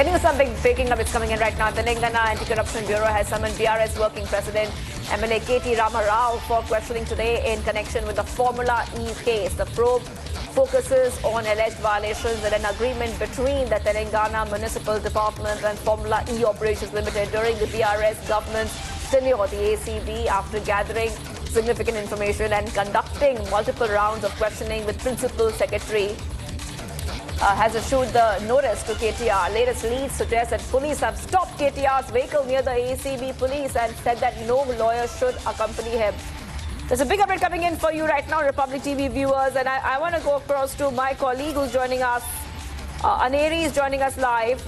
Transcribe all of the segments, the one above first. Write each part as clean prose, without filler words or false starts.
Getting some big breaking up is coming in right now. Telangana Anti-Corruption Bureau has summoned BRS Working President MLA KT Rama Rao for questioning today in connection with the Formula E case. The probe focuses on alleged violations in an agreement between the Telangana Municipal Department and Formula E Operations Limited during the BRS government's tenure. The ACB, after gathering significant information and conducting multiple rounds of questioning with Principal Secretary, has issued the notice to KTR. Latest leads suggest that police have stopped KTR's vehicle near the ACB police and said that no lawyer should accompany him. There's a big update coming in for you right now, Republic TV viewers, and I want to go across to my colleague who's joining us. Aneri is joining us live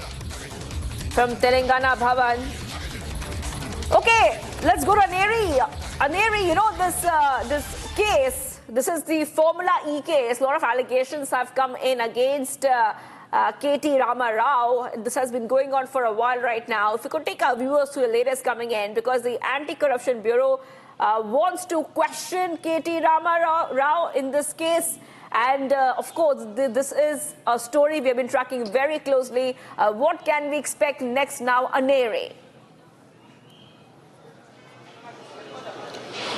from Telangana Bhavan. Okay, let's go to Aneri. Aneri, you know this case. This is the Formula E case. A lot of allegations have come in against KT Rama Rao. This has been going on for a while right now. If you could take our viewers to the latest coming in, because the Anti-Corruption Bureau wants to question KT Rama Rao in this case. And of course, this is a story we have been tracking very closely. What can we expect next now, Aneri?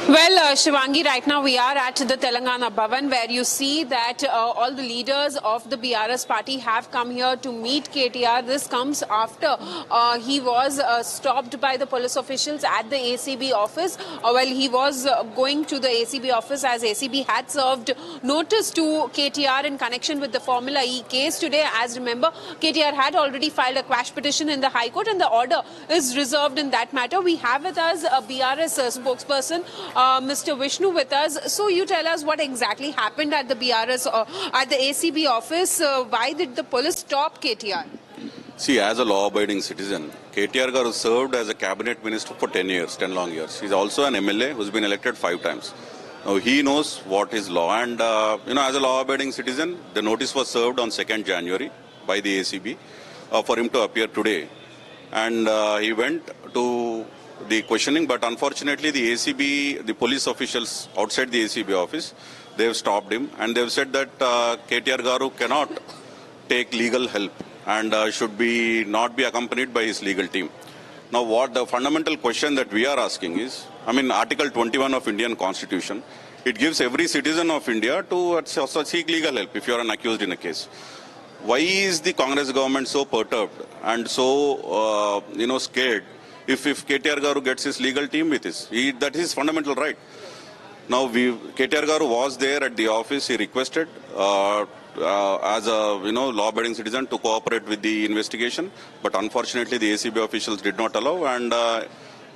Well, Shivangi, right now we are at the Telangana Bhavan, where you see that all the leaders of the BRS party have come here to meet KTR. This comes after he was stopped by the police officials at the ACB office. While he was going to the ACB office, as ACB had served notice to KTR in connection with the Formula E case. Today, as remember, KTR had already filed a quash petition in the High Court, and the order is reserved in that matter. We have with us a BRS spokesperson, Mr. Vishnu, with us. So you tell us what exactly happened at the BRS, at the ACB office. Why did the police stop KTR? See, as a law-abiding citizen, KTR Garu served as a cabinet minister for 10 years, 10 long years. He's also an MLA who's been elected 5 times. Now, he knows what is law, and, as a law-abiding citizen, the notice was served on 2nd January by the ACB for him to appear today. And he went to the questioning, but unfortunately the ACB, the police officials outside the ACB office, they have stopped him, and they have said that KTR Garu cannot take legal help and should not be accompanied by his legal team. Now, what the fundamental question that we are asking is, Article 21 of Indian Constitution, it gives every citizen of India to seek legal help if you are an accused in a case. Why is the Congress government so perturbed and so, scared if KTR Garu gets his legal team with us? That is his fundamental right. Now, KTR Garu was there at the office. He requested as a law-abiding citizen to cooperate with the investigation, but unfortunately the ACB officials did not allow, and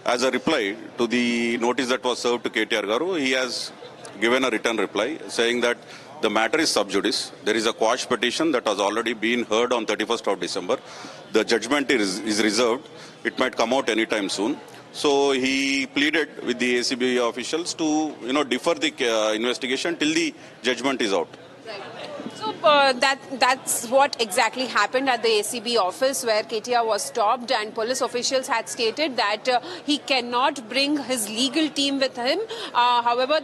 as a reply to the notice that was served to KTR Garu, he has given a written reply saying that the matter is sub judice. There is a quash petition that has already been heard on 31st of December. The judgment is reserved. It might come out anytime soon. So he pleaded with the ACB officials to defer the investigation till the judgment is out. So that's what exactly happened at the ACB office, where KTR was stopped, and police officials had stated that he cannot bring his legal team with him. However,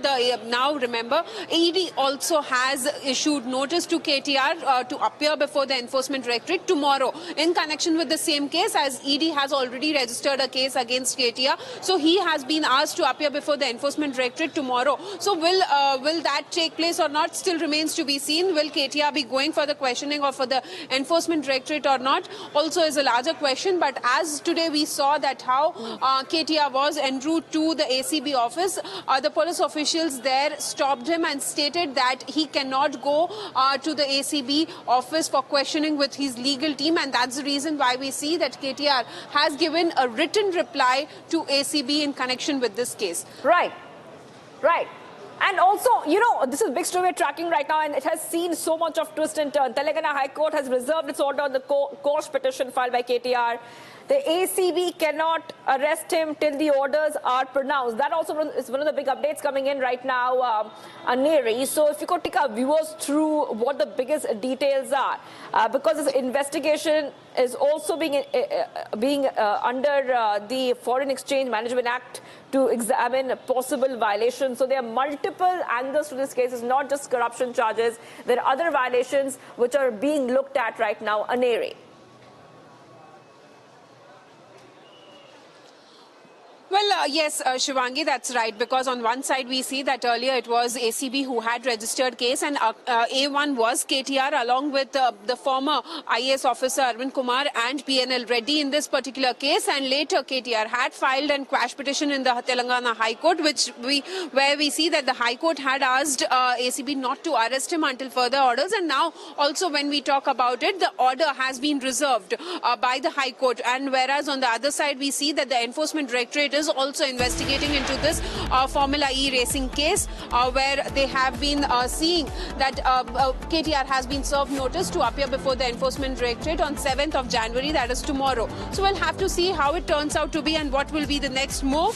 now remember, ED also has issued notice to KTR to appear before the Enforcement Directorate tomorrow in connection with the same case, as ED has already registered a case against KTR. So he has been asked to appear before the Enforcement Directorate tomorrow. So will that take place or not still remains to be seen. Will KTR be going for the questioning or for the Enforcement Directorate or not also is a larger question. But as today we saw that how KTR was en route to the ACB office, the police officials there stopped him and stated that he cannot go to the ACB office for questioning with his legal team, and that's the reason why we see that KTR has given a written reply to ACB in connection with this case. Right. And also, this is a big story we're tracking right now, and it has seen so much of twist and turn. Telangana High Court has reserved its order on the quash petition filed by KTR. The ACB cannot arrest him till the orders are pronounced. That also is one of the big updates coming in right now, Aneri. So if you could take our viewers through what the biggest details are, because this investigation is also being under the Foreign Exchange Management Act to examine possible violations. So there are multiple angles to this case. It's not just corruption charges. There are other violations which are being looked at right now, Aneri. Yes, Shivangi, that's right. Because on one side we see that earlier it was ACB who had registered case, and A1 was KTR along with the former IAS officer Arvind Kumar and PNL Reddy in this particular case. And later KTR had filed a quash petition in the Telangana High Court, where we see that the High Court had asked ACB not to arrest him until further orders. And now also when we talk about it, the order has been reserved by the High Court. And whereas on the other side we see that the Enforcement Directorate is also investigating into this Formula E racing case, where they have been seeing that KTR has been served notice to appear before the Enforcement Directorate on 7th of January, that is tomorrow. So we'll have to see how it turns out to be and what will be the next move.